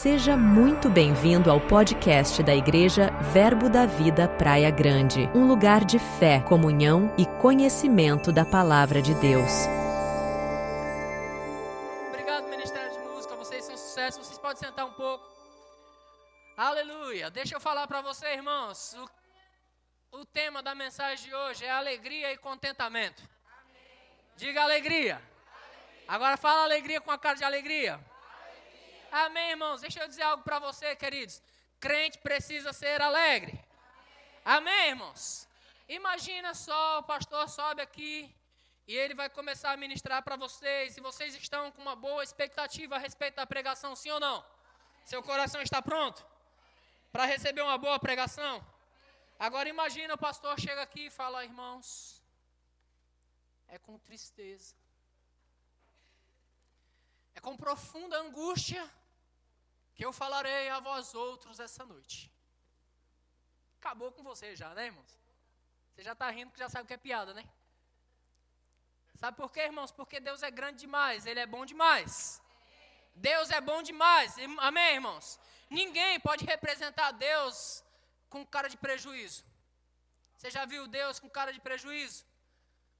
Seja muito bem-vindo ao podcast da Igreja Verbo da Vida Praia Grande, um lugar de fé, comunhão e conhecimento da Palavra de Deus. Obrigado, Ministério de Música, vocês são sucesso, vocês podem sentar um pouco. Aleluia, deixa eu falar para vocês, irmãos, o tema da mensagem de hoje é alegria e contentamento. Diga alegria. Agora fala alegria com a cara de alegria. Amém, irmãos. Deixa eu dizer algo para você, queridos. Crente precisa ser alegre. Amém, irmãos. Imagina só, o pastor sobe aqui e ele vai começar a ministrar para vocês. E vocês estão com uma boa expectativa a respeito da pregação, sim ou não? Seu coração está pronto para receber uma boa pregação? Agora imagina o pastor chega aqui e fala: irmãos, é com tristeza, é com profunda angústia que eu falarei a vós outros essa noite. Acabou com você já, né, irmãos? Você já está rindo que já sabe o que é piada, né? Sabe por quê, irmãos? Porque Deus é grande demais, Ele é bom demais. Deus é bom demais, amém, irmãos? Ninguém pode representar Deus com cara de prejuízo. Você já viu Deus com cara de prejuízo?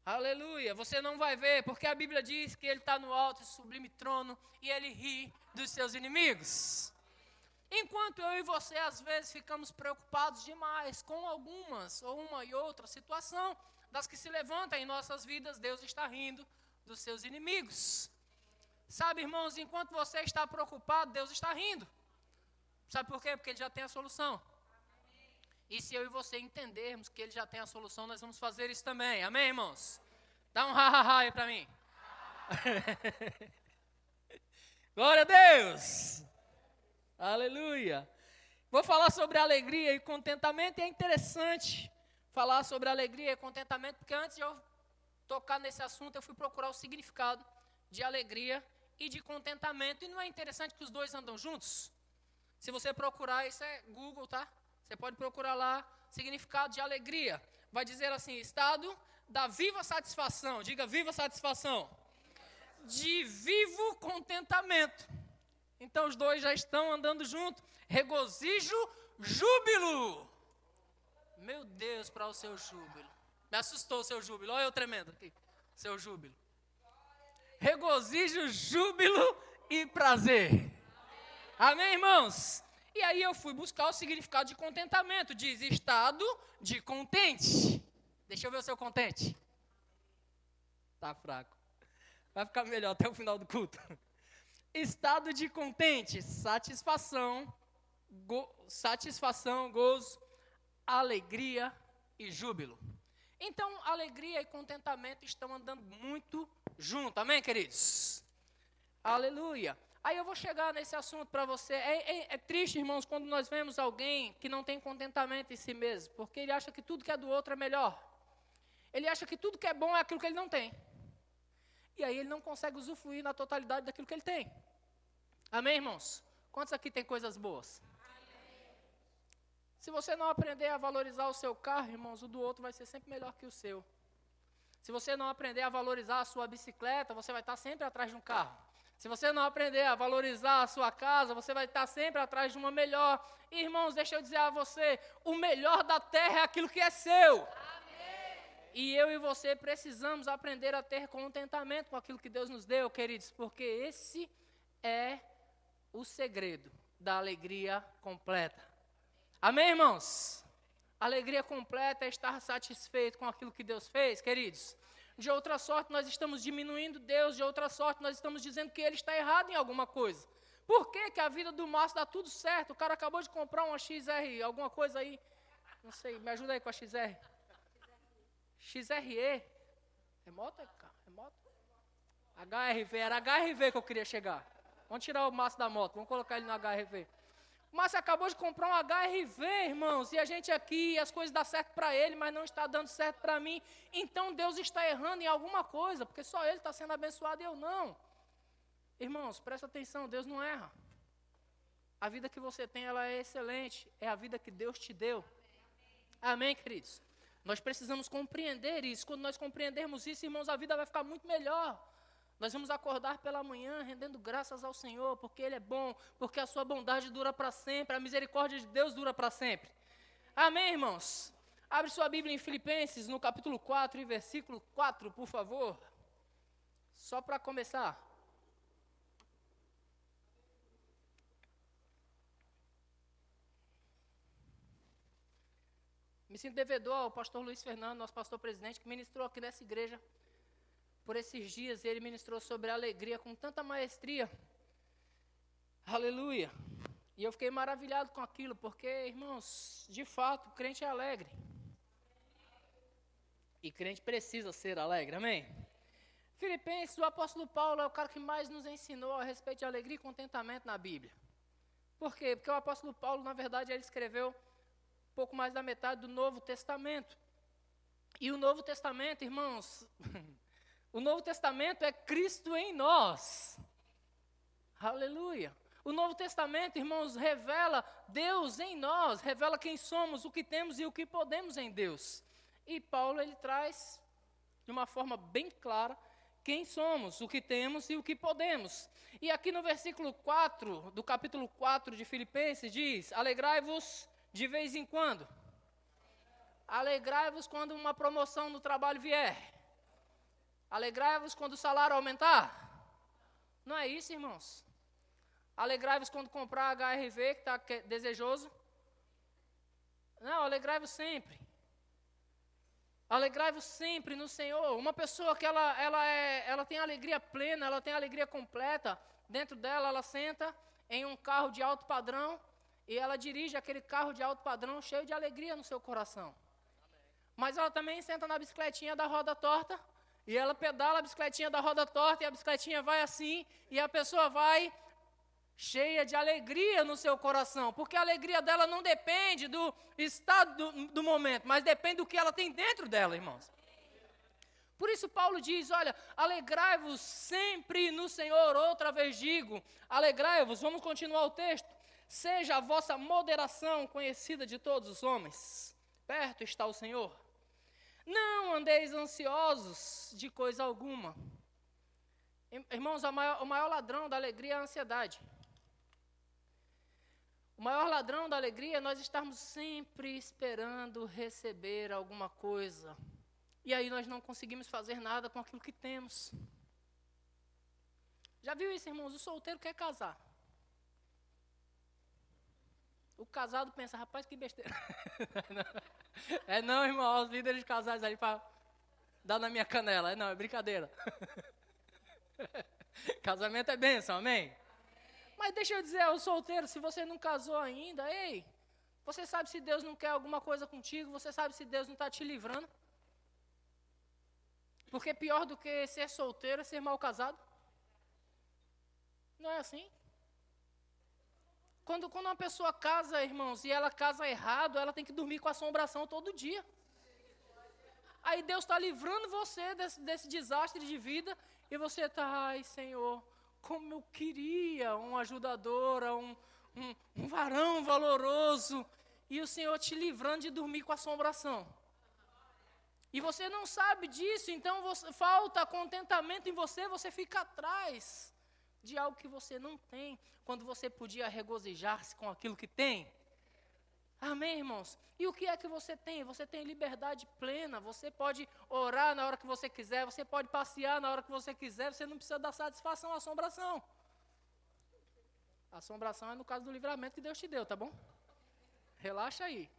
Aleluia, você não vai ver, porque a Bíblia diz que Ele está no alto e sublime trono e Ele ri dos seus inimigos. Enquanto eu e você às vezes ficamos preocupados demais com algumas ou uma e outra situação das que se levantam em nossas vidas, Deus está rindo dos seus inimigos. Sabe, irmãos, enquanto você está preocupado, Deus está rindo. Sabe por quê? Porque Ele já tem a solução. E se eu e você entendermos que Ele já tem a solução, nós vamos fazer isso também. Amém, irmãos? Dá um ha-ha-ha aí para mim. Glória a Deus! Aleluia! Vou falar sobre alegria e contentamento, e é interessante falar sobre alegria e contentamento, porque antes de eu tocar nesse assunto, eu fui procurar o significado de alegria e de contentamento. E não é interessante que os dois andam juntos? Se você procurar, isso é Google, tá? Você pode procurar lá, significado de alegria. Vai dizer assim, estado da viva satisfação. Diga viva satisfação. De vivo contentamento. Então os dois já estão andando juntos. Regozijo, júbilo. Meu Deus, para o seu júbilo. Me assustou o seu júbilo. Olha eu tremendo aqui. Seu júbilo. Regozijo, júbilo e prazer. Amém, irmãos? E aí eu fui buscar o significado de contentamento. Diz estado de contente. Deixa eu ver o seu contente. Tá fraco. Vai ficar melhor até o final do culto. Estado de contente, satisfação, gozo, alegria e júbilo. Então, alegria e contentamento estão andando muito junto. Amém, queridos? Aleluia. Aí eu vou chegar nesse assunto para você. É triste, irmãos, quando nós vemos alguém que não tem contentamento em si mesmo, porque ele acha que tudo que é do outro é melhor. Ele acha que tudo que é bom é aquilo que ele não tem. E aí ele não consegue usufruir na totalidade daquilo que ele tem. Amém, irmãos? Quantos aqui tem coisas boas? Se você não aprender a valorizar o seu carro, irmãos, o do outro vai ser sempre melhor que o seu. Se você não aprender a valorizar a sua bicicleta, você vai estar sempre atrás de um carro. Se você não aprender a valorizar a sua casa, você vai estar sempre atrás de uma melhor. Irmãos, deixa eu dizer a você, o melhor da terra é aquilo que é seu. Amém. E eu e você precisamos aprender a ter contentamento com aquilo que Deus nos deu, queridos, porque esse é o segredo da alegria completa. Amém, irmãos? Alegria completa é estar satisfeito com aquilo que Deus fez, queridos. De outra sorte, nós estamos diminuindo Deus. De outra sorte, nós estamos dizendo que Ele está errado em alguma coisa. Por que que a vida do Márcio dá tudo certo? O cara acabou de comprar uma XR, alguma coisa aí. Não sei, me ajuda aí com a XR. XRE. É moto? É moto? HRV, era HRV que eu queria chegar. Vamos tirar o Márcio da moto, vamos colocar ele no HRV. O Márcio acabou de comprar um HRV, irmãos, e a gente aqui, as coisas dão certo para ele, mas não está dando certo para mim. Então Deus está errando em alguma coisa, porque só ele está sendo abençoado e eu não. Irmãos, presta atenção, Deus não erra. A vida que você tem, ela é excelente, é a vida que Deus te deu. Amém, queridos? Nós precisamos compreender isso. Quando nós compreendermos isso, irmãos, a vida vai ficar muito melhor. Nós vamos acordar pela manhã rendendo graças ao Senhor, porque Ele é bom, porque a sua bondade dura para sempre, a misericórdia de Deus dura para sempre. Amém, irmãos? Abre sua Bíblia em Filipenses, no capítulo 4 e versículo 4, por favor. Só para começar. Me sinto devedor ao pastor Luiz Fernando, nosso pastor presidente, que ministrou aqui nessa igreja por esses dias. Ele ministrou sobre a alegria com tanta maestria. Aleluia. E eu fiquei maravilhado com aquilo, porque, irmãos, de fato, o crente é alegre. E crente precisa ser alegre, amém? Filipenses, o apóstolo Paulo é o cara que mais nos ensinou a respeito de alegria e contentamento na Bíblia. Por quê? Porque o apóstolo Paulo, na verdade, ele escreveu pouco mais da metade do Novo Testamento. E o Novo Testamento, irmãos, o Novo Testamento é Cristo em nós. Aleluia. O Novo Testamento, irmãos, revela Deus em nós, revela quem somos, o que temos e o que podemos em Deus. E Paulo, ele traz, de uma forma bem clara, quem somos, o que temos e o que podemos. E aqui no versículo 4, do capítulo 4 de Filipenses, diz: alegrai-vos de vez em quando. Alegrai-vos quando uma promoção no trabalho vier. Alegrai-vos quando o salário aumentar. Não é isso, irmãos? Alegrai-vos quando comprar HRV, que está desejoso. Não, alegrai-vos sempre. Alegrai-vos sempre no Senhor. Uma pessoa que ela tem alegria plena, ela tem alegria completa. Dentro dela, ela senta em um carro de alto padrão e ela dirige aquele carro de alto padrão cheio de alegria no seu coração. Mas ela também senta na bicicletinha da roda torta e ela pedala a bicicletinha da roda torta e a bicicletinha vai assim e a pessoa vai cheia de alegria no seu coração, porque a alegria dela não depende do estado do momento, mas depende do que ela tem dentro dela, irmãos. Por isso Paulo diz, olha, alegrai-vos sempre no Senhor, outra vez digo, alegrai-vos, vamos continuar o texto, seja a vossa moderação conhecida de todos os homens, perto está o Senhor, não andeis ansiosos de coisa alguma. Irmãos, o maior ladrão da alegria é a ansiedade. O maior ladrão da alegria é nós estarmos sempre esperando receber alguma coisa. E aí nós não conseguimos fazer nada com aquilo que temos. Já viu isso, irmãos? O solteiro quer casar. O casado pensa, rapaz, que besteira. Não, irmão, os líderes de casais aí para dar na minha canela. É brincadeira. Casamento é bênção, amém? Mas deixa eu dizer ao solteiro, se você não casou ainda, ei, você sabe se Deus não quer alguma coisa contigo, você sabe se Deus não está te livrando? Porque pior do que ser solteiro é ser mal casado. Não é assim? Quando uma pessoa casa, irmãos, e ela casa errado, ela tem que dormir com assombração todo dia. Aí Deus está livrando você desse desastre de vida, e você está, ai Senhor, como eu queria uma ajudadora, um varão valoroso, e o Senhor te livrando de dormir com assombração. E você não sabe disso, então falta contentamento em você, você fica atrás de algo que você não tem, quando você podia regozijar-se com aquilo que tem. Amém, irmãos? E o que é que você tem? Você tem liberdade plena, você pode orar na hora que você quiser, você pode passear na hora que você quiser, você não precisa dar satisfação à assombração. A assombração é no caso do livramento que Deus te deu, tá bom? Relaxa aí.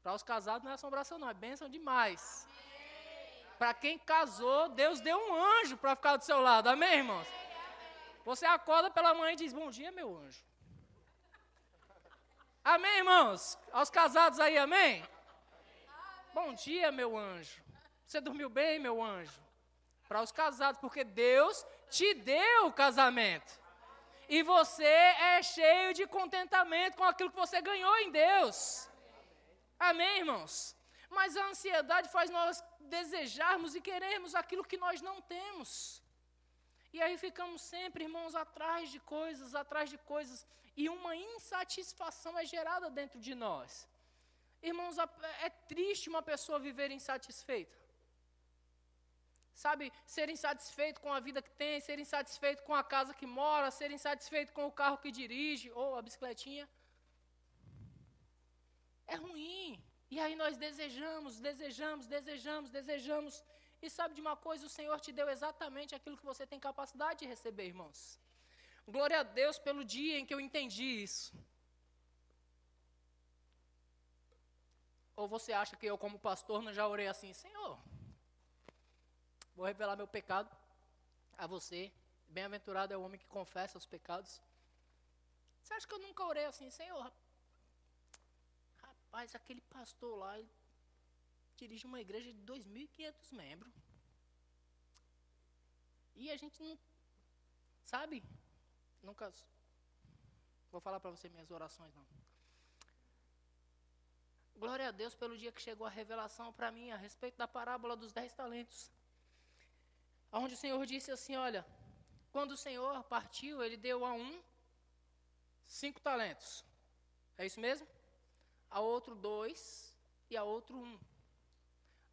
Para os casados não é assombração não, é bênção demais. Para quem casou, Deus deu um anjo para ficar do seu lado, amém, irmãos? Você acorda pela manhã e diz, bom dia, meu anjo. Amém, irmãos? Aos casados aí, amém? Bom dia, meu anjo. Você dormiu bem, meu anjo? Para os casados, porque Deus te deu o casamento. E você é cheio de contentamento com aquilo que você ganhou em Deus. Amém, irmãos? Mas a ansiedade faz nós desejarmos e querermos aquilo que nós não temos. E aí ficamos sempre, irmãos, atrás de coisas, e uma insatisfação é gerada dentro de nós. Irmãos, é triste uma pessoa viver insatisfeita. Sabe, ser insatisfeito com a vida que tem, ser insatisfeito com a casa que mora, ser insatisfeito com o carro que dirige, ou a bicicletinha. É ruim. E aí nós desejamos. E sabe de uma coisa? O Senhor te deu exatamente aquilo que você tem capacidade de receber, irmãos. Glória a Deus pelo dia em que eu entendi isso. Ou você acha que eu, como pastor, não já orei assim? Senhor, vou revelar meu pecado a você. Bem-aventurado é o homem que confessa os pecados. Você acha que eu nunca orei assim? Senhor, rapaz, aquele pastor lá, ele dirige uma igreja de 2.500 membros. E a gente não, sabe? Nunca, vou falar para você minhas orações, não. Glória a Deus pelo dia que chegou a revelação para mim a respeito da parábola dos 10 talentos. Onde o Senhor disse assim, olha, quando o Senhor partiu, Ele deu a um 5 talentos. É isso mesmo? A outro 2 e a outro 1.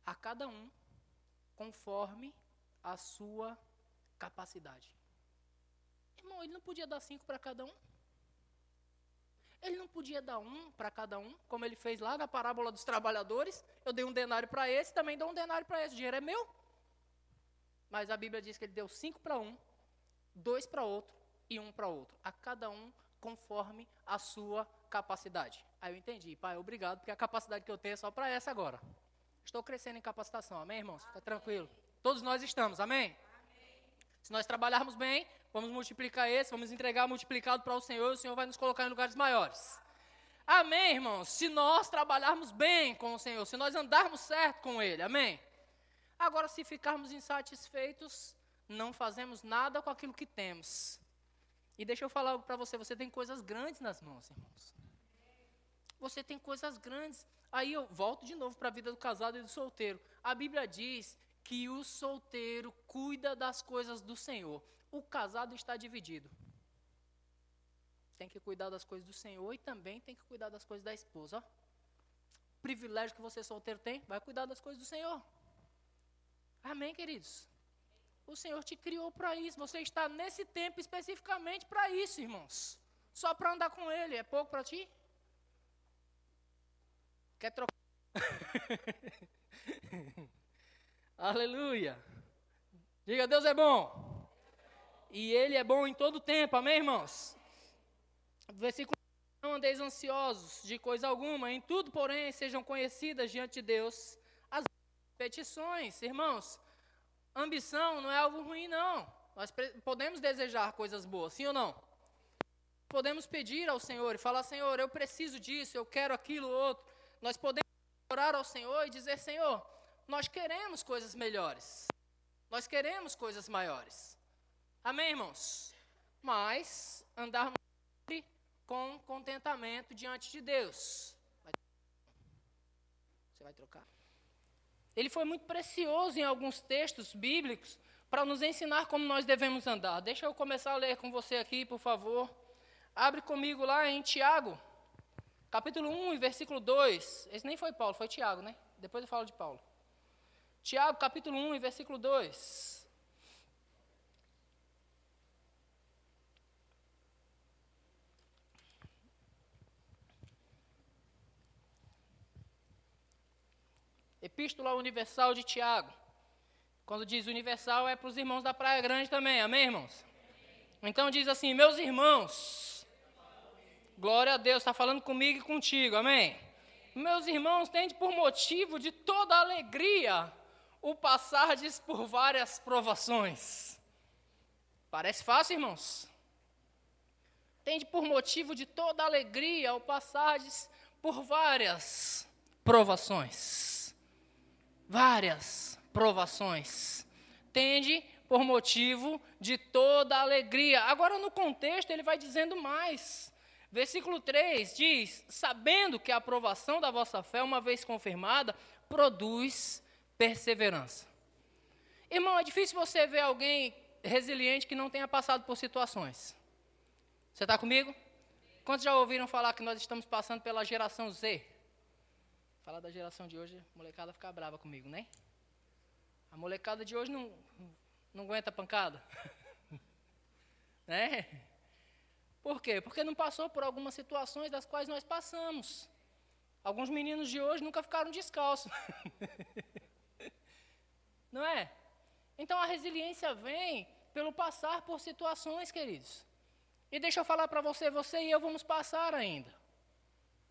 A cada um, conforme a sua capacidade. Irmão, Ele não podia dar 5 para cada um? Ele não podia dar 1 para cada um, como Ele fez lá na parábola dos trabalhadores? Eu dei 1 denário para esse, também dou 1 denário para esse, o dinheiro é meu. Mas a Bíblia diz que Ele deu 5 para um, 2 para outro e 1 para outro. A cada um conforme a sua capacidade. Aí eu entendi, pai, obrigado, porque a capacidade que eu tenho é só para essa agora. Estou crescendo em capacitação, amém, irmãos? Fica tranquilo. Todos nós estamos, amém? Se nós trabalharmos bem, vamos multiplicar esse, vamos entregar multiplicado para o Senhor vai nos colocar em lugares maiores. Amém, irmãos? Se nós trabalharmos bem com o Senhor, se nós andarmos certo com Ele, amém? Agora, se ficarmos insatisfeitos, não fazemos nada com aquilo que temos. E deixa eu falar algo para você, você tem coisas grandes nas mãos, irmãos. Você tem coisas grandes. Aí eu volto de novo para a vida do casado e do solteiro. A Bíblia diz que o solteiro cuida das coisas do Senhor. O casado está dividido. Tem que cuidar das coisas do Senhor e também tem que cuidar das coisas da esposa. Ó. O privilégio que você solteiro tem, vai cuidar das coisas do Senhor. Amém, queridos? O Senhor te criou para isso. Você está nesse tempo especificamente para isso, irmãos. Só para andar com Ele. É pouco para ti? Quer trocar? Aleluia. Diga, Deus é bom. E Ele é bom em todo tempo. Amém, irmãos? Versículo: não andeis ansiosos de coisa alguma. Em tudo, porém, sejam conhecidas diante de Deus as petições. Irmãos, ambição não é algo ruim, não. Nós podemos desejar coisas boas, sim ou não? Podemos pedir ao Senhor e falar, Senhor, eu preciso disso, eu quero aquilo, outro. Nós podemos orar ao Senhor e dizer, Senhor, nós queremos coisas melhores. Nós queremos coisas maiores. Amém, irmãos? Mas andarmos com contentamento diante de Deus. Você vai trocar? Ele foi muito precioso em alguns textos bíblicos para nos ensinar como nós devemos andar. Deixa eu começar a ler com você aqui, por favor. Abre comigo lá em Tiago, capítulo 1 e versículo 2. Esse nem foi Paulo, foi Tiago, né? Depois eu falo de Paulo. Tiago, capítulo 1 e versículo 2. Epístola Universal de Tiago. Quando diz universal é para os irmãos da Praia Grande também, amém, irmãos? Então diz assim, meus irmãos, glória a Deus, está falando comigo e contigo, amém? Meus irmãos, tende por motivo de toda alegria o passardes por várias provações. Parece fácil, irmãos? Tende por motivo de toda alegria o passardes por várias provações. Várias provações. Tende por motivo de toda alegria. Agora, no contexto, ele vai dizendo mais. Versículo 3 diz, sabendo que a aprovação da vossa fé, uma vez confirmada, produz perseverança. Irmão, é difícil você ver alguém resiliente que não tenha passado por situações. Você está comigo? Quantos já ouviram falar que nós estamos passando pela geração Z? Falar da geração de hoje, a molecada fica brava comigo, né? A molecada de hoje não aguenta pancada. Né? Por quê? Porque não passou por algumas situações das quais nós passamos. Alguns meninos de hoje nunca ficaram descalços. Não é? Então a resiliência vem pelo passar por situações, queridos. E deixa eu falar para você e eu vamos passar ainda.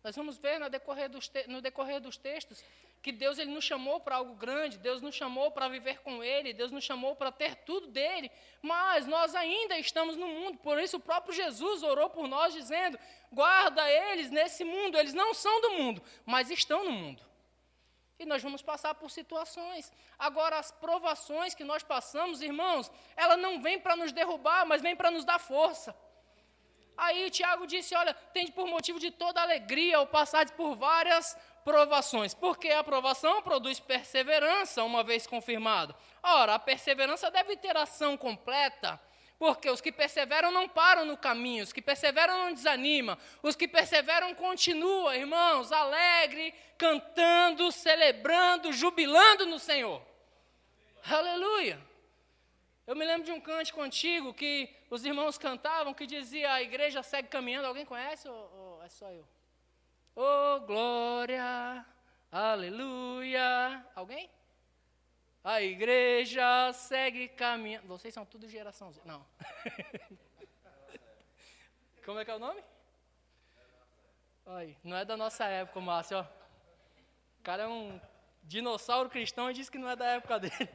Nós vamos ver no decorrer dos textos que Deus ele nos chamou para algo grande, Deus nos chamou para viver com Ele, Deus nos chamou para ter tudo dEle, mas nós ainda estamos no mundo, por isso o próprio Jesus orou por nós dizendo, guarda eles nesse mundo, eles não são do mundo, mas estão no mundo. E nós vamos passar por situações. Agora, as provações que nós passamos, irmãos, ela não vem para nos derrubar, mas vem para nos dar força. Aí Tiago disse, olha, tende por motivo de toda alegria ao passar por várias provações. Porque a provação produz perseverança, uma vez confirmada. Ora, a perseverança deve ter ação completa, porque os que perseveram não param no caminho, os que perseveram não desanimam, os que perseveram continuam, irmãos, alegre, cantando, celebrando, jubilando no Senhor. Aleluia! Eu me lembro de um cântico antigo que os irmãos cantavam, que dizia, a igreja segue caminhando. Alguém conhece ou é só eu? Oh, glória, aleluia. Alguém? A igreja segue caminhando. Vocês são tudo geração Z. Não. Como é que é o nome? Ai, não é da nossa época, Márcio. O cara é um dinossauro cristão e diz que não é da época dele.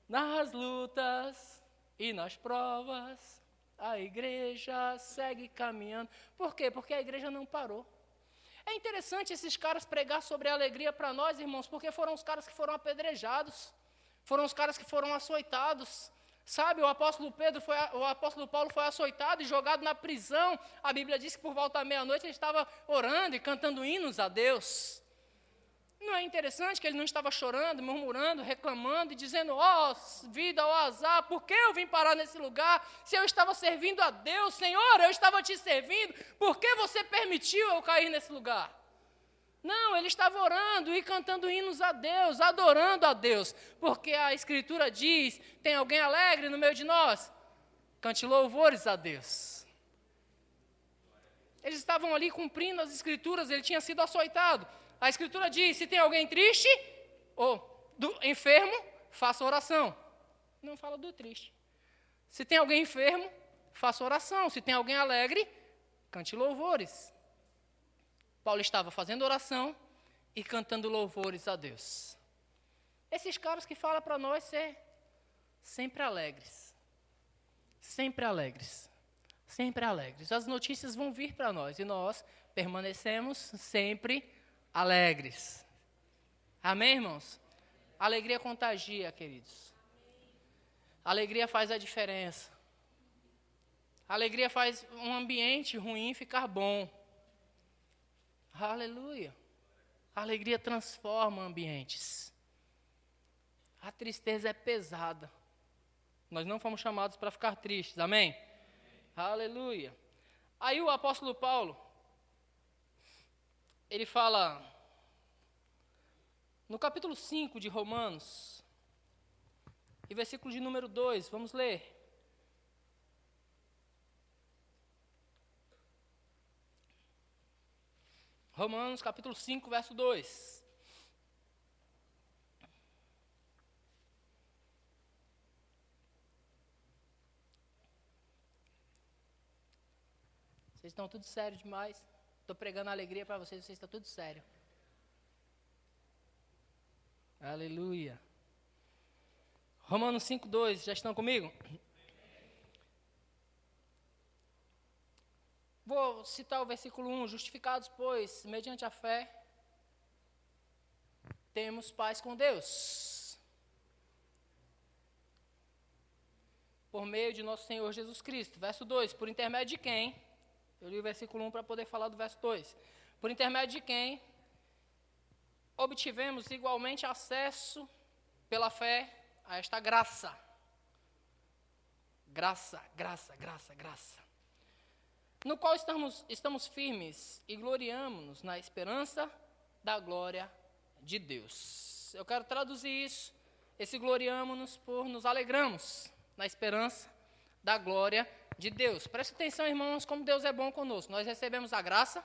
Nas lutas e nas provas, a igreja segue caminhando. Por quê? Porque a igreja não parou. É interessante esses caras pregar sobre a alegria para nós, irmãos, porque foram os caras que foram apedrejados, foram os caras que foram açoitados. Sabe, o apóstolo Paulo foi açoitado e jogado na prisão. A Bíblia diz que por volta da meia-noite ele estava orando e cantando hinos a Deus. Não é interessante que ele não estava chorando, murmurando, reclamando e dizendo, ó vida, ó azar, por que eu vim parar nesse lugar? Se eu estava servindo a Deus, Senhor, eu estava te servindo, por que você permitiu eu cair nesse lugar? Não, ele estava orando e cantando hinos a Deus, adorando a Deus, porque a Escritura diz, tem alguém alegre no meio de nós? Cante louvores a Deus. Eles estavam ali cumprindo as Escrituras, ele tinha sido açoitado. A Escritura diz, se tem alguém triste ou enfermo, faça oração. Não fala do triste. Se tem alguém enfermo, faça oração. Se tem alguém alegre, cante louvores. Paulo estava fazendo oração e cantando louvores a Deus. Esses caras que falam para nós ser sempre alegres. Sempre alegres. Sempre alegres. As notícias vão vir para nós e nós permanecemos sempre alegres. Amém, irmãos? Alegria contagia, queridos. Alegria faz a diferença. Alegria faz um ambiente ruim ficar bom. Aleluia. A alegria transforma ambientes. A tristeza é pesada. Nós não fomos chamados para ficar tristes, amém? Aleluia. Aí o apóstolo Paulo, ele fala, no capítulo 5 de Romanos, e versículo de número 2, vamos ler. Romanos, capítulo 5, verso 2. Vocês estão tudo sério demais. Estou pregando alegria para vocês estão tudo sério. Aleluia. Romanos 5, 2, já estão comigo? Vou citar o versículo 1, justificados, pois, mediante a fé, temos paz com Deus. Por meio de nosso Senhor Jesus Cristo. Verso 2, por intermédio de quem? Eu li o versículo 1 para poder falar do verso 2. Por intermédio de quem obtivemos igualmente acesso pela fé a esta graça. Graça, graça, graça, graça. No qual estamos firmes e gloriamo-nos na esperança da glória de Deus. Eu quero traduzir isso, esse gloriamo-nos por nos alegramos na esperança da glória de Deus. Preste atenção, irmãos, como Deus é bom conosco. Nós recebemos a graça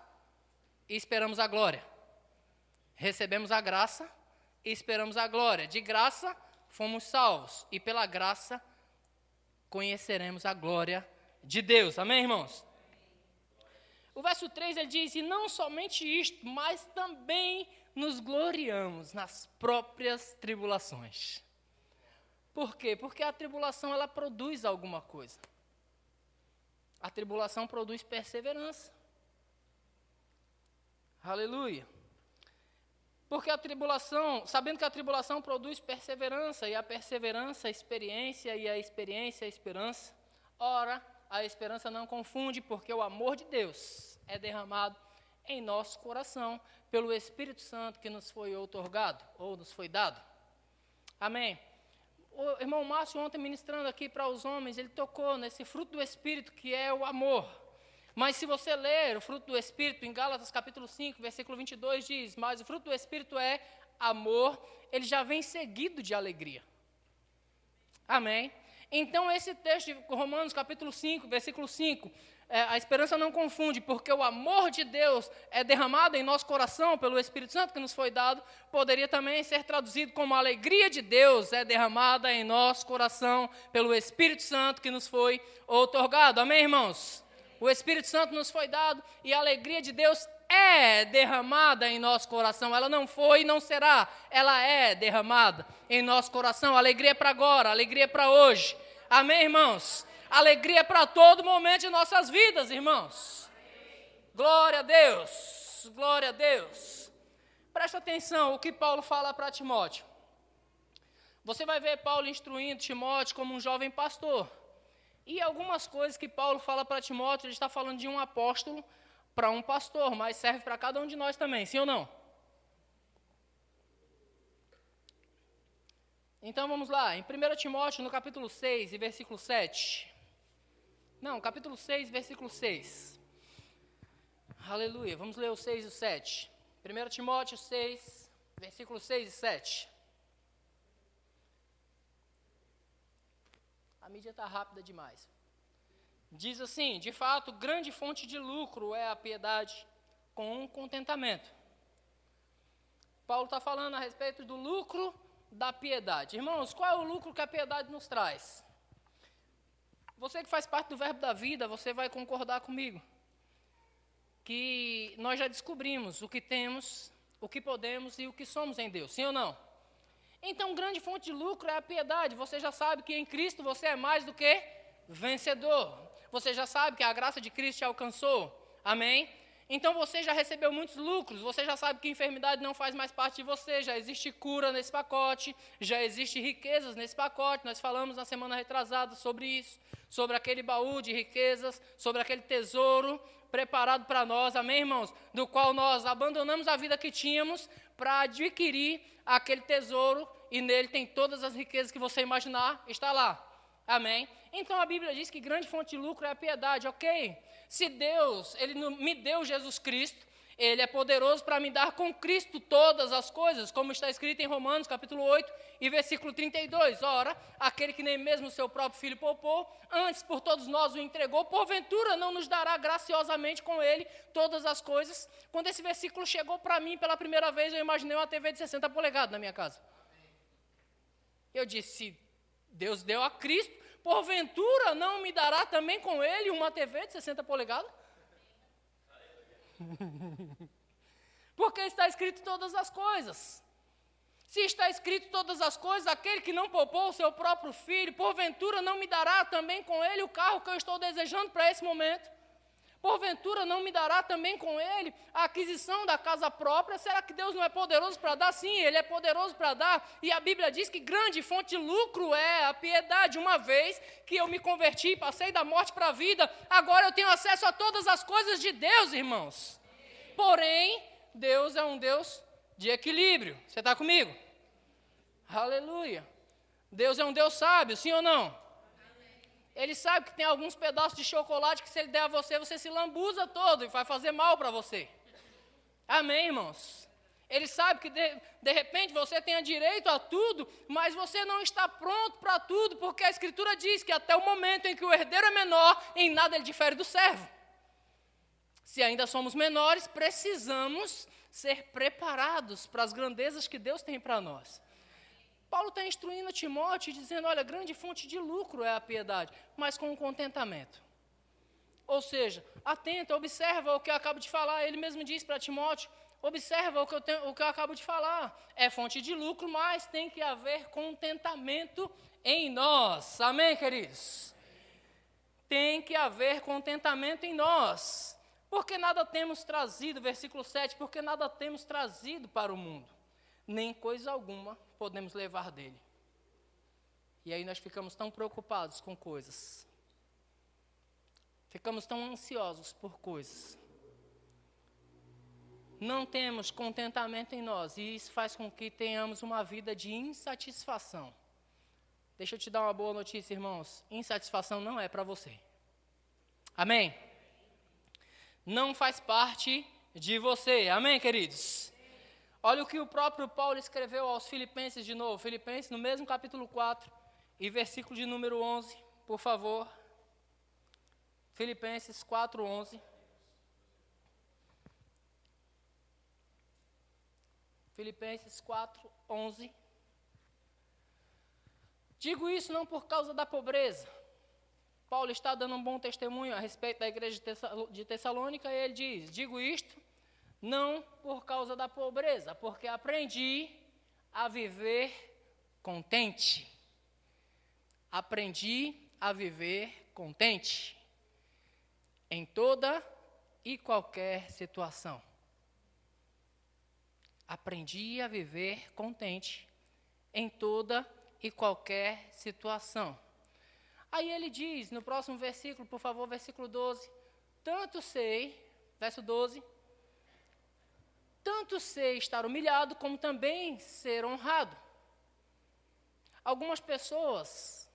e esperamos a glória. Recebemos a graça e esperamos a glória. De graça fomos salvos e pela graça conheceremos a glória de Deus. Amém, irmãos? O verso 3 ele diz, e não somente isto, mas também nos gloriamos nas próprias tribulações. Por quê? Porque a tribulação ela produz alguma coisa. A tribulação produz perseverança. Aleluia. Porque a tribulação, sabendo que a tribulação produz perseverança, e a perseverança, experiência, e a experiência, esperança. Ora, a esperança não confunde, porque o amor de Deus é derramado em nosso coração, pelo Espírito Santo que nos foi outorgado, ou nos foi dado. Amém. O irmão Márcio, ontem ministrando aqui para os homens, ele tocou nesse fruto do Espírito, que é o amor. Mas se você ler o fruto do Espírito, em Gálatas capítulo 5, versículo 22, diz, mas o fruto do Espírito é amor, ele já vem seguido de alegria. Amém? Então, esse texto de Romanos capítulo 5, versículo 5, a esperança não confunde, porque o amor de Deus é derramado em nosso coração pelo Espírito Santo que nos foi dado, poderia também ser traduzido como a alegria de Deus é derramada em nosso coração pelo Espírito Santo que nos foi outorgado. Amém, irmãos? O Espírito Santo nos foi dado e a alegria de Deus é derramada em nosso coração. Ela não foi e não será, ela é derramada em nosso coração. Alegria para agora, alegria para hoje. Amém, irmãos? Alegria para todo momento de nossas vidas, irmãos. Glória a Deus, glória a Deus. Presta atenção o que Paulo fala para Timóteo. Você vai ver Paulo instruindo Timóteo como um jovem pastor. E algumas coisas que Paulo fala para Timóteo, ele está falando de um apóstolo para um pastor, mas serve para cada um de nós também, sim ou não? Então vamos lá, em 1 Timóteo, no capítulo 6 e versículo 7. Não, capítulo 6, versículo 6. Aleluia, vamos ler o 6 e o 7. 1 Timóteo 6, versículo 6 e 7. A mídia está rápida demais. Diz assim, de fato, grande fonte de lucro é a piedade com contentamento. Paulo está falando a respeito do lucro da piedade. Irmãos, qual é o lucro que a piedade nos traz? Você que faz parte do verbo da vida, você vai concordar comigo. Que nós já descobrimos o que temos, o que podemos e o que somos em Deus, sim ou não? Então, grande fonte de lucro é a piedade. Você já sabe que em Cristo você é mais do que vencedor. Você já sabe que a graça de Cristo te alcançou. Amém? Então, você já recebeu muitos lucros. Você já sabe que enfermidade não faz mais parte de você. Já existe cura nesse pacote. Já existe riquezas nesse pacote. Nós falamos na semana retrasada sobre isso. Sobre aquele baú de riquezas. Sobre aquele tesouro preparado para nós. Amém, irmãos? Do qual nós abandonamos a vida que tínhamos para adquirir aquele tesouro, e nele tem todas as riquezas que você imaginar, está lá. Amém? Então a Bíblia diz que grande fonte de lucro é a piedade, ok? Se Deus, Ele me deu Jesus Cristo, Ele é poderoso para me dar com Cristo todas as coisas, como está escrito em Romanos capítulo 8 e versículo 32. Ora, aquele que nem mesmo o seu próprio filho poupou, antes por todos nós o entregou, porventura não nos dará graciosamente com Ele todas as coisas. Quando esse versículo chegou para mim pela primeira vez, eu imaginei uma TV de 60 polegadas na minha casa. Eu disse, Deus deu a Cristo, porventura não me dará também com Ele uma TV de 60 polegadas? Porque está escrito todas as coisas. Se está escrito todas as coisas, aquele que não poupou o seu próprio filho, porventura não me dará também com ele o carro que eu estou desejando para esse momento? Porventura não me dará também com ele a aquisição da casa própria? Será que Deus não é poderoso para dar? Sim, Ele é poderoso para dar. E a Bíblia diz que grande fonte de lucro é a piedade. Uma vez que eu me converti, passei da morte para a vida, agora eu tenho acesso a todas as coisas de Deus, irmãos. Porém, Deus é um Deus de equilíbrio. Você está comigo? Aleluia. Deus é um Deus sábio, sim ou não? Ele sabe que tem alguns pedaços de chocolate que se Ele der a você, você se lambuza todo e vai fazer mal para você. Amém, irmãos? Ele sabe que de repente você tenha direito a tudo, mas você não está pronto para tudo, porque a Escritura diz que até o momento em que o herdeiro é menor, em nada ele difere do servo. Se ainda somos menores, precisamos ser preparados para as grandezas que Deus tem para nós. Paulo está instruindo Timóteo, dizendo, olha, grande fonte de lucro é a piedade, mas com contentamento. Ou seja, atenta, observa o que eu acabo de falar. Ele mesmo diz para Timóteo, observa o que eu acabo de falar. É fonte de lucro, mas tem que haver contentamento em nós. Amém, queridos? Tem que haver contentamento em nós. Porque nada temos trazido, versículo 7, porque nada temos trazido para o mundo, nem coisa alguma podemos levar dele. E aí nós ficamos tão preocupados com coisas. Ficamos tão ansiosos por coisas. Não temos contentamento em nós, e isso faz com que tenhamos uma vida de insatisfação. Deixa eu te dar uma boa notícia, irmãos. Insatisfação não é para você. Amém? Não faz parte de você. Amém, queridos? Olha o que o próprio Paulo escreveu aos Filipenses de novo. Filipenses, no mesmo capítulo 4, e versículo de número 11, por favor. Filipenses 4, 11. Filipenses 4, 11. Digo isso não por causa da pobreza. Paulo está dando um bom testemunho a respeito da igreja de Tessalônica, e ele diz, digo isto não por causa da pobreza, porque aprendi a viver contente. Aprendi a viver contente em toda e qualquer situação. Aprendi a viver contente em toda e qualquer situação. Aí ele diz, no próximo versículo, por favor, versículo 12, tanto sei, verso 12, tanto sei estar humilhado, como também ser honrado. Algumas pessoas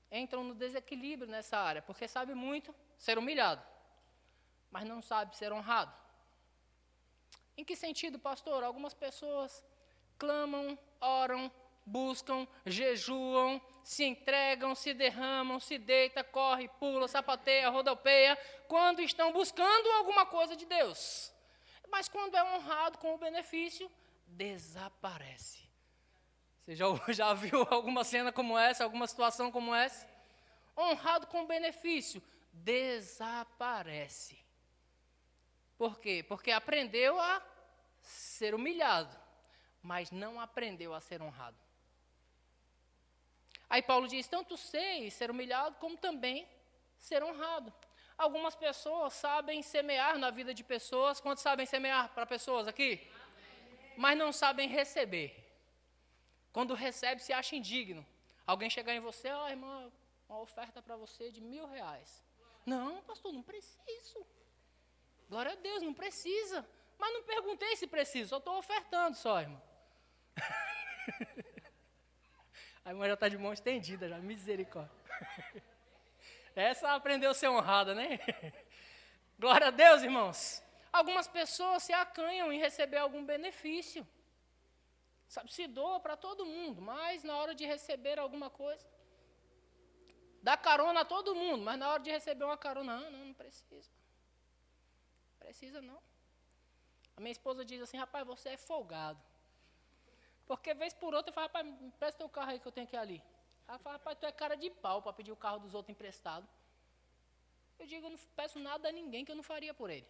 entram no desequilíbrio nessa área, porque sabe muito ser humilhado, mas não sabe ser honrado. Em que sentido, pastor? Algumas pessoas clamam, oram, buscam, jejuam, se entregam, se derramam, se deita, corre, pula, sapateia, rodopeia, quando estão buscando alguma coisa de Deus. Mas quando é honrado com o benefício, desaparece. Você já viu alguma cena como essa, alguma situação como essa? Honrado com o benefício, desaparece. Por quê? Porque aprendeu a ser humilhado, mas não aprendeu a ser honrado. Aí Paulo diz, tanto sei ser humilhado, como também ser honrado. Algumas pessoas sabem semear na vida de pessoas. Quantos sabem semear para pessoas aqui? Amém. Mas não sabem receber. Quando recebe, se acha indigno. Alguém chegar em você, irmã, uma oferta para você de R$1.000. Não, pastor, não preciso. Glória a Deus, não precisa. Mas não perguntei se precisa, só estou ofertando só, irmão. A irmã já está de mão estendida, já, misericórdia. Essa aprendeu a ser honrada, né? Glória a Deus, irmãos. Algumas pessoas se acanham em receber algum benefício. Sabe, se doa para todo mundo, mas na hora de receber alguma coisa, dá carona a todo mundo, mas na hora de receber uma carona, não precisa. Precisa não. A minha esposa diz assim, rapaz, você é folgado. Porque vez por outra eu falo, rapaz, me empresta teu carro aí que eu tenho que ir ali. Ela fala, rapaz, tu é cara de pau para pedir o carro dos outros emprestado. Eu digo, eu não peço nada a ninguém que eu não faria por ele.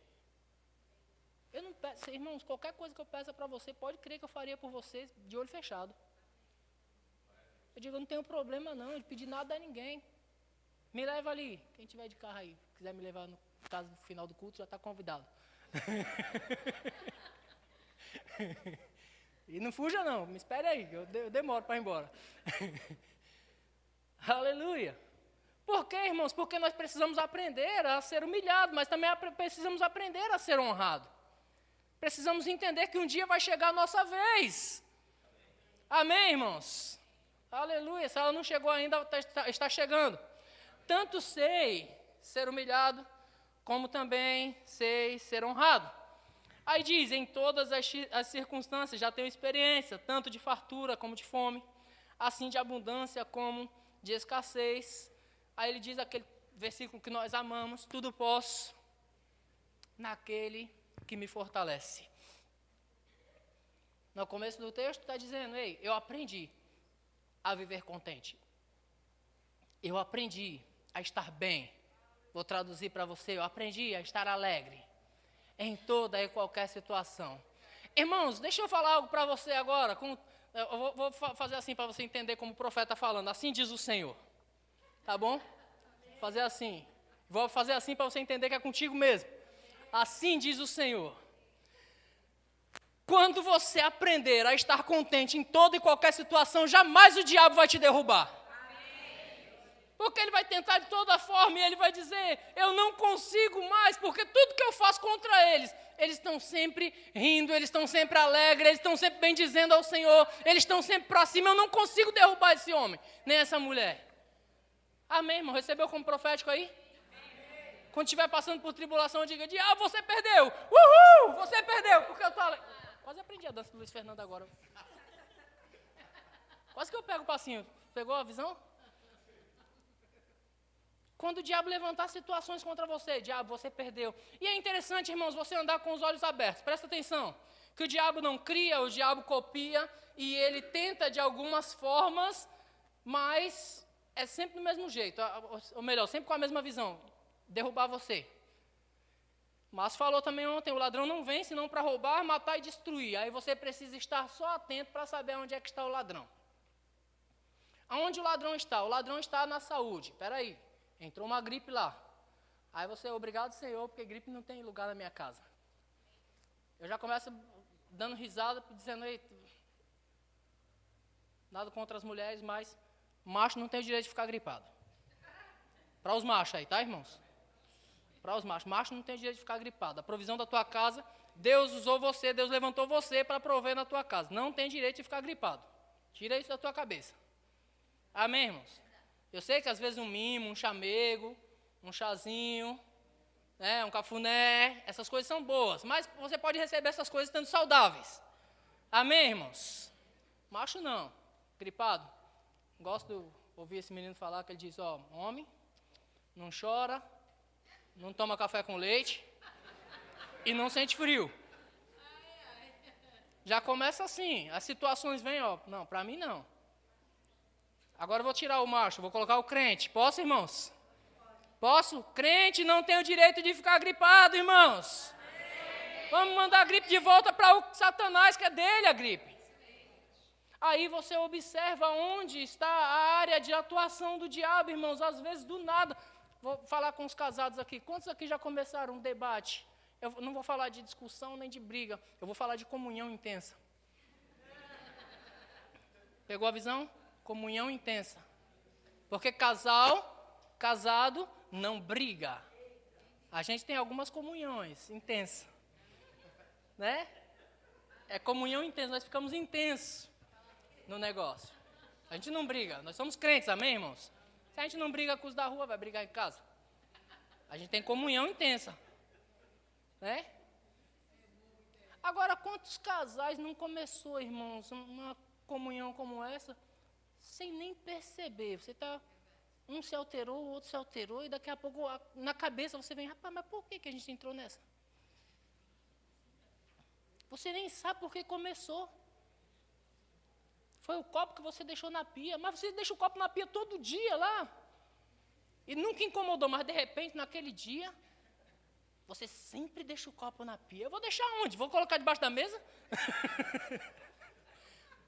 Eu não peço, irmãos, qualquer coisa que eu peça para você, pode crer que eu faria por você de olho fechado. Eu digo, eu não tenho problema não de pedir nada a ninguém. Me leva ali, quem tiver de carro aí, quiser me levar no caso do final do culto, já está convidado. E não fuja não, me espere aí, eu demoro para ir embora. Aleluia. Por quê, irmãos? Porque nós precisamos aprender a ser humilhado, mas também precisamos aprender a ser honrado. Precisamos entender que um dia vai chegar a nossa vez. Amém, irmãos? Aleluia. Se ela não chegou ainda, está chegando. Tanto sei ser humilhado, como também sei ser honrado. Aí diz, em todas as circunstâncias já tenho experiência, tanto de fartura como de fome, assim de abundância como de escassez. Aí ele diz aquele versículo que nós amamos, tudo posso naquele que me fortalece. No começo do texto está dizendo, ei, eu aprendi a viver contente. Eu aprendi a estar bem. Vou traduzir para você, eu aprendi a estar alegre em toda e qualquer situação. Irmãos, deixa eu falar algo para você agora. Eu vou fazer assim para você entender como o profeta está falando. Assim diz o Senhor. Tá bom? Vou fazer assim. Vou fazer assim para você entender que é contigo mesmo. Assim diz o Senhor. Quando você aprender a estar contente em toda e qualquer situação, jamais o diabo vai te derrubar. Porque ele vai tentar de toda forma e ele vai dizer, eu não consigo mais, porque tudo que eu faço contra eles estão sempre rindo, eles estão sempre alegres, eles estão sempre bendizendo ao Senhor, eles estão sempre para cima, eu não consigo derrubar esse homem, nem essa mulher. Amém, irmão? Recebeu como profético aí? Quando estiver passando por tribulação, diga, diabo, você perdeu, uhul, você perdeu, porque eu estou alegre. Quase aprendi a dança do Luiz Fernando agora. Quase que eu pego o passinho, pegou a visão? Quando o diabo levantar situações contra você, diabo, você perdeu. E é interessante, irmãos, você andar com os olhos abertos. Presta atenção, que o diabo não cria, o diabo copia, e ele tenta de algumas formas, mas é sempre do mesmo jeito, ou melhor, sempre com a mesma visão, derrubar você. Mas falou também ontem, o ladrão não vem senão para roubar, matar e destruir. Aí você precisa estar só atento para saber onde é que está o ladrão. Aonde o ladrão está? O ladrão está na saúde. Espera aí. Entrou uma gripe lá. Aí você, obrigado, Senhor, porque gripe não tem lugar na minha casa. Eu já começo dando risada, dizendo, ei, nada contra as mulheres, mas macho não tem o direito de ficar gripado. Para os machos aí, tá, irmãos? Para os machos. Macho não tem o direito de ficar gripado. A provisão da tua casa, Deus usou você, Deus levantou você para prover na tua casa. Não tem direito de ficar gripado. Tira isso da tua cabeça. Amém, irmãos? Eu sei que às vezes um mimo, um chamego, um chazinho, né, um cafuné, essas coisas são boas, mas você pode receber essas coisas estando saudáveis. Amém, irmãos? Macho não, gripado. Gosto de ouvir esse menino falar que ele diz, ó, homem, não chora, não toma café com leite e não sente frio. Já começa assim, as situações vêm, ó, não, para mim não. Agora eu vou tirar o macho, vou colocar o crente. Posso, irmãos? Posso? Crente não tem o direito de ficar gripado, irmãos. Vamos mandar a gripe de volta para o Satanás, que é dele a gripe. Aí você observa onde está a área de atuação do diabo, irmãos. Às vezes, do nada. Vou falar com os casados aqui. Quantos aqui já começaram um debate? Eu não vou falar de discussão nem de briga. Eu vou falar de comunhão intensa. Pegou a visão? Comunhão intensa. Porque casado, não briga. A gente tem algumas comunhões intensas. Né? É comunhão intensa, nós ficamos intensos no negócio. A gente não briga, nós somos crentes, amém, irmãos? Se a gente não briga com os da rua, vai brigar em casa. A gente tem comunhão intensa. Né? Agora, quantos casais não começou, irmãos, uma comunhão como essa, sem nem perceber? Você está, um se alterou, o outro se alterou, e daqui a pouco, na cabeça, você vem, rapaz, mas por que a gente entrou nessa? Você nem sabe por que começou. Foi o copo que você deixou na pia, mas você deixa o copo na pia todo dia lá, e nunca incomodou, mas de repente, naquele dia, você sempre deixa o copo na pia. Eu vou deixar onde? Vou colocar debaixo da mesa?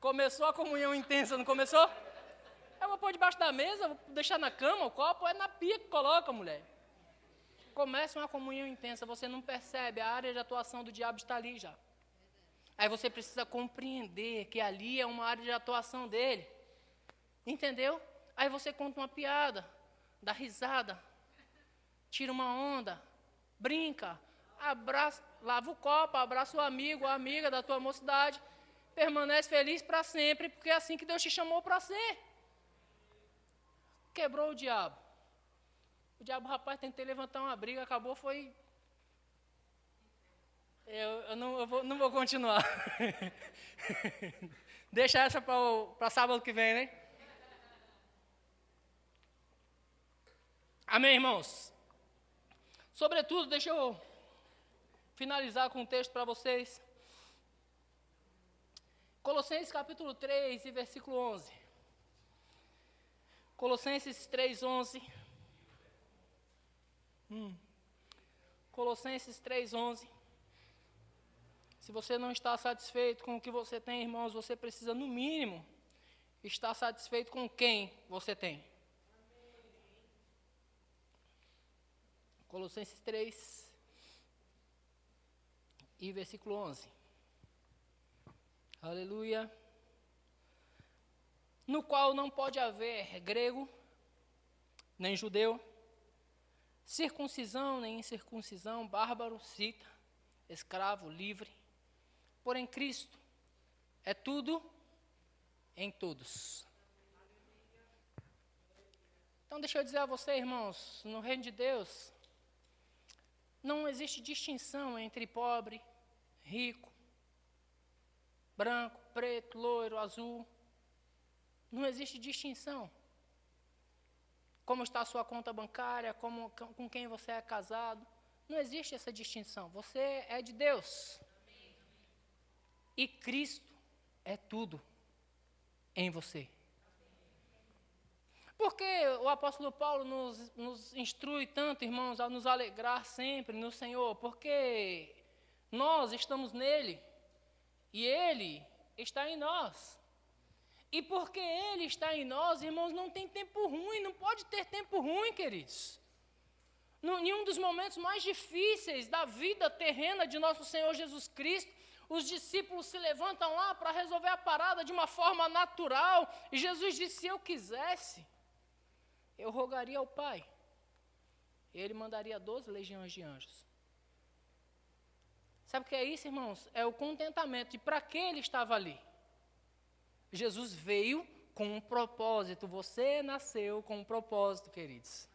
Começou a comunhão intensa, não começou? Eu vou pôr debaixo da mesa, vou deixar na cama o copo, é na pia que coloca, mulher. Começa uma comunhão intensa, você não percebe, a área de atuação do diabo está ali já. Aí você precisa compreender que ali é uma área de atuação dele. Entendeu? Aí você conta uma piada, dá risada, tira uma onda, brinca, abraça, lava o copo, abraça o amigo, a amiga da tua mocidade, permanece feliz para sempre, porque é assim que Deus te chamou para ser. Quebrou o diabo. O diabo, rapaz, tentei levantar uma briga, acabou, foi Eu não vou continuar. Deixa essa para sábado que vem, né? Amém, irmãos? Sobretudo, deixa eu finalizar com um texto para vocês. Colossenses capítulo 3 e versículo 11. Colossenses 3:11. Colossenses 3:11. Se você não está satisfeito com o que você tem, irmãos, você precisa, no mínimo, estar satisfeito com quem você tem. Colossenses 3 e versículo 11. Aleluia. No qual não pode haver grego, nem judeu, circuncisão, nem incircuncisão, bárbaro, cita, escravo, livre. Porém, Cristo é tudo em todos. Então, deixa eu dizer a você, irmãos, no reino de Deus, não existe distinção entre pobre, rico, branco, preto, loiro, azul. Não existe distinção. Como está a sua conta bancária, com quem você é casado. Não existe essa distinção. Você é de Deus. E Cristo é tudo em você. Porque o apóstolo Paulo nos instrui tanto, irmãos, a nos alegrar sempre no Senhor, porque nós estamos nele e ele está em nós. E porque ele está em nós, irmãos, não tem tempo ruim, não pode ter tempo ruim, queridos. Em um dos momentos mais difíceis da vida terrena de nosso Senhor Jesus Cristo, os discípulos se levantam lá para resolver a parada de uma forma natural. E Jesus disse, se eu quisesse, eu rogaria ao Pai. Ele mandaria 12 legiões de anjos. Sabe o que é isso, irmãos? É o contentamento. E para que ele estava ali? Jesus veio com um propósito. Você nasceu com um propósito, queridos.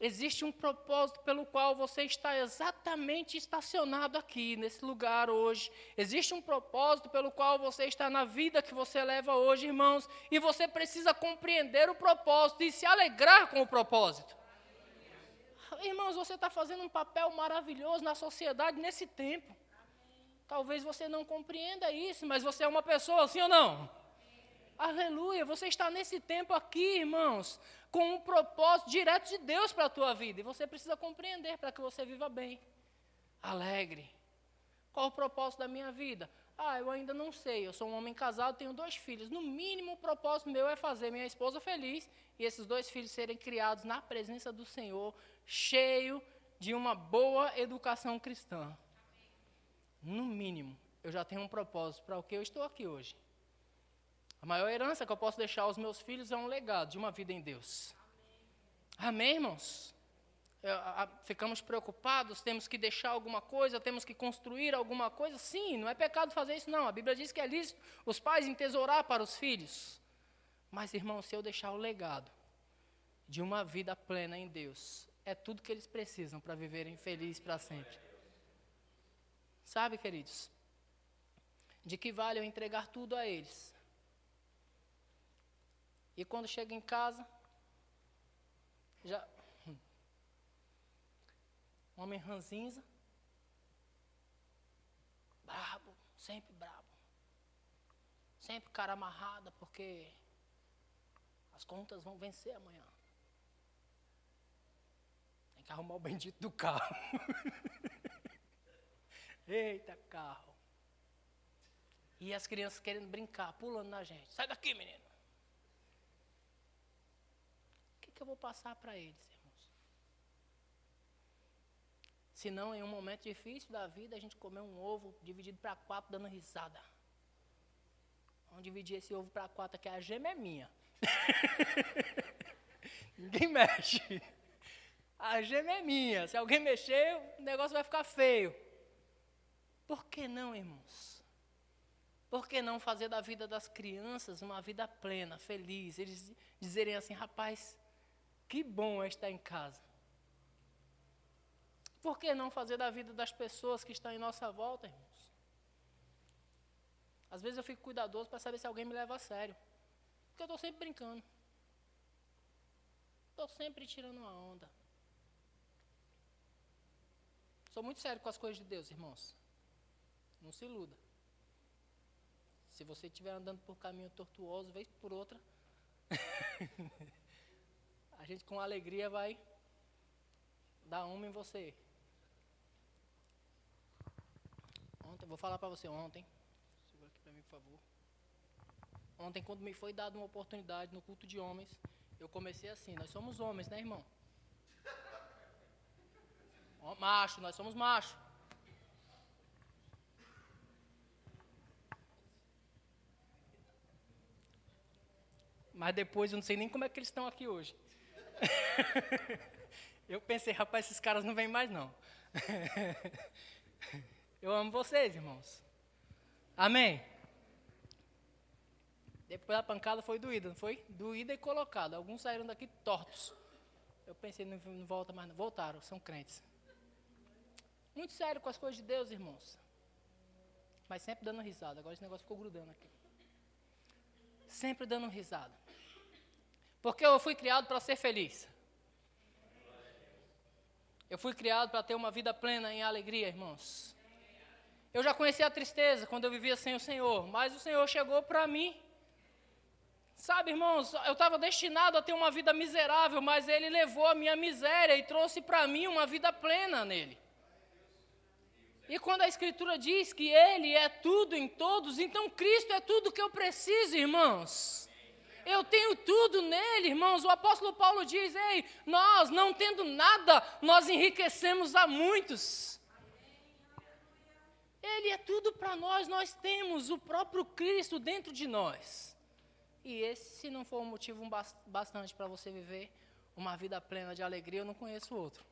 Existe um propósito pelo qual você está exatamente estacionado aqui, nesse lugar hoje. Existe um propósito pelo qual você está na vida que você leva hoje, irmãos. E você precisa compreender o propósito e se alegrar com o propósito. Irmãos, você está fazendo um papel maravilhoso na sociedade nesse tempo. Talvez você não compreenda isso, mas você é uma pessoa, sim ou não? Aleluia, você está nesse tempo aqui, irmãos, com um propósito direto de Deus para a tua vida. E você precisa compreender para que você viva bem, alegre. Qual o propósito da minha vida? Eu ainda não sei, eu sou um homem casado, tenho 2 filhos. No mínimo, o propósito meu é fazer minha esposa feliz e esses 2 filhos serem criados na presença do Senhor, cheio de uma boa educação cristã. No mínimo, eu já tenho um propósito para o que eu estou aqui hoje. A maior herança que eu posso deixar aos meus filhos é um legado de uma vida em Deus. Amém, irmãos? Ficamos preocupados, temos que deixar alguma coisa, temos que construir alguma coisa. Sim, não é pecado fazer isso, não. A Bíblia diz que é lícito os pais entesourar para os filhos. Mas, irmãos, se eu deixar o legado de uma vida plena em Deus, é tudo que eles precisam para viverem felizes para sempre. Sabe, queridos? De que vale eu entregar tudo a eles? E quando chega em casa, homem ranzinza, brabo, sempre brabo, sempre cara amarrada, porque as contas vão vencer amanhã. Tem que arrumar o bendito do carro. Eita, carro. E as crianças querendo brincar, pulando na gente. Sai daqui, menino. O que eu vou passar para eles, irmãos? Se não, em um momento difícil da vida, a gente comer um ovo dividido para 4, dando risada. Vamos dividir esse ovo para 4 aqui, a gema é minha. Ninguém mexe. A gema é minha. Se alguém mexer, o negócio vai ficar feio. Por que não, irmãos? Por que não fazer da vida das crianças uma vida plena, feliz? Eles dizerem assim, rapaz, que bom é estar em casa. Por que não fazer da vida das pessoas que estão em nossa volta, irmãos? Às vezes eu fico cuidadoso para saber se alguém me leva a sério. Porque eu estou sempre brincando. Estou sempre tirando uma onda. Sou muito sério com as coisas de Deus, irmãos. Não se iluda. Se você estiver andando por caminho tortuoso, vez por outra, a gente com alegria vai dar uma em você. Ontem, vou falar para você ontem. Segura aqui para mim, por favor. Ontem, quando me foi dada uma oportunidade no culto de homens, eu comecei assim. Nós somos homens, né, irmão? Macho, nós somos macho. Mas depois eu não sei nem como é que eles estão aqui hoje. Eu pensei, rapaz, esses caras não vêm mais não. Eu amo vocês, irmãos. Amém? Depois a pancada foi doída, não foi? Doída e colocada. Alguns saíram daqui tortos. Eu pensei, não volta mais não. Voltaram, são crentes. Muito sério com as coisas de Deus, irmãos. Mas sempre dando risada. Agora esse negócio ficou grudando aqui. Sempre dando risada. Porque eu fui criado para ser feliz. Eu fui criado para ter uma vida plena em alegria, irmãos. Eu já conheci a tristeza quando eu vivia sem o Senhor, mas o Senhor chegou para mim. Sabe, irmãos, eu estava destinado a ter uma vida miserável, mas Ele levou a minha miséria e trouxe para mim uma vida plena nele. E quando a Escritura diz que Ele é tudo em todos, então Cristo é tudo que eu preciso, irmãos. Eu tenho tudo nele, irmãos. O apóstolo Paulo diz, ei, nós não tendo nada, nós enriquecemos a muitos. Ele é tudo para nós, nós temos o próprio Cristo dentro de nós. E esse, se não for um motivo bastante para você viver uma vida plena de alegria, eu não conheço outro.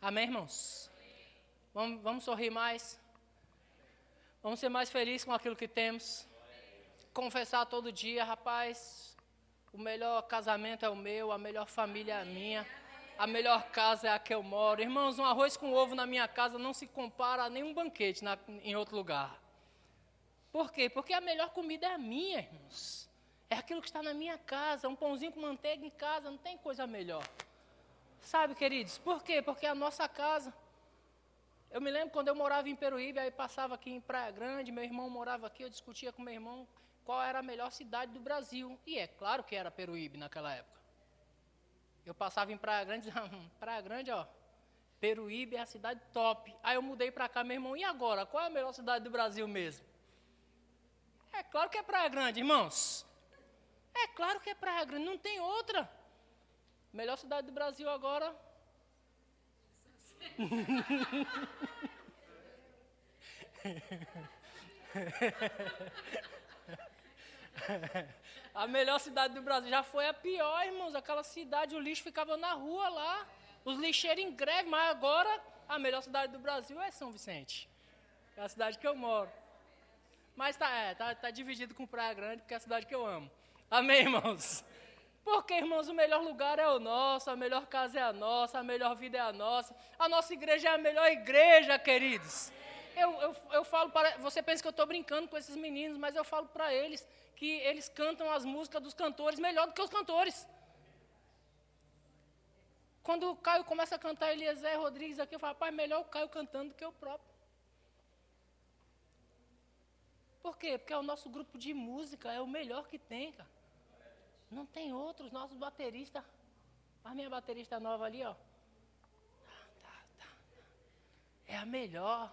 Amém, irmãos? Vamos sorrir mais. Vamos ser mais felizes com aquilo que temos. Confessar todo dia, rapaz, o melhor casamento é o meu, a melhor família é a minha, a melhor casa é a que eu moro. Irmãos, um arroz com ovo na minha casa não se compara a nenhum banquete em outro lugar. Por quê? Porque a melhor comida é a minha, irmãos. É aquilo que está na minha casa, um pãozinho com manteiga em casa, não tem coisa melhor. Sabe, queridos, por quê? Porque a nossa casa... Eu me lembro quando eu morava em Peruíbe, aí passava aqui em Praia Grande, meu irmão morava aqui, eu discutia com meu irmão qual era a melhor cidade do Brasil. E é claro que era Peruíbe naquela época. Eu passava em Praia Grande, Praia Grande, ó, Peruíbe é a cidade top. Aí eu mudei para cá, meu irmão, e agora? Qual é a melhor cidade do Brasil mesmo? É claro que é Praia Grande, irmãos. É claro que é Praia Grande, não tem outra. Melhor cidade do Brasil agora... A melhor cidade do Brasil já foi a pior, irmãos. Aquela cidade, o lixo ficava na rua lá, os lixeiros em greve, mas agora a melhor cidade do Brasil é São Vicente, é a cidade que eu moro. Mas tá dividido com Praia Grande, porque é a cidade que eu amo. Amém, irmãos? Porque, irmãos, o melhor lugar é o nosso, a melhor casa é a nossa, a melhor vida é a nossa igreja é a melhor igreja, queridos. Eu falo para... Você pensa que eu estou brincando com esses meninos, mas eu falo para eles que eles cantam as músicas dos cantores melhor do que os cantores. Quando o Caio começa a cantar Eliezer Rodrigues aqui, eu falo, rapaz, melhor o Caio cantando do que o próprio. Por quê? Porque é o nosso grupo de música, é o melhor que tem, cara. Não tem outros, nossos bateristas. A minha baterista nova ali, ó. É a melhor.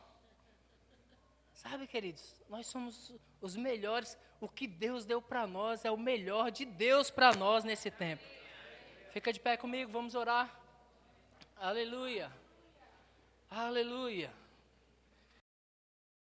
Sabe, queridos, nós somos os melhores. O que Deus deu para nós é o melhor de Deus para nós nesse tempo. Fica de pé comigo, vamos orar. Aleluia. Aleluia.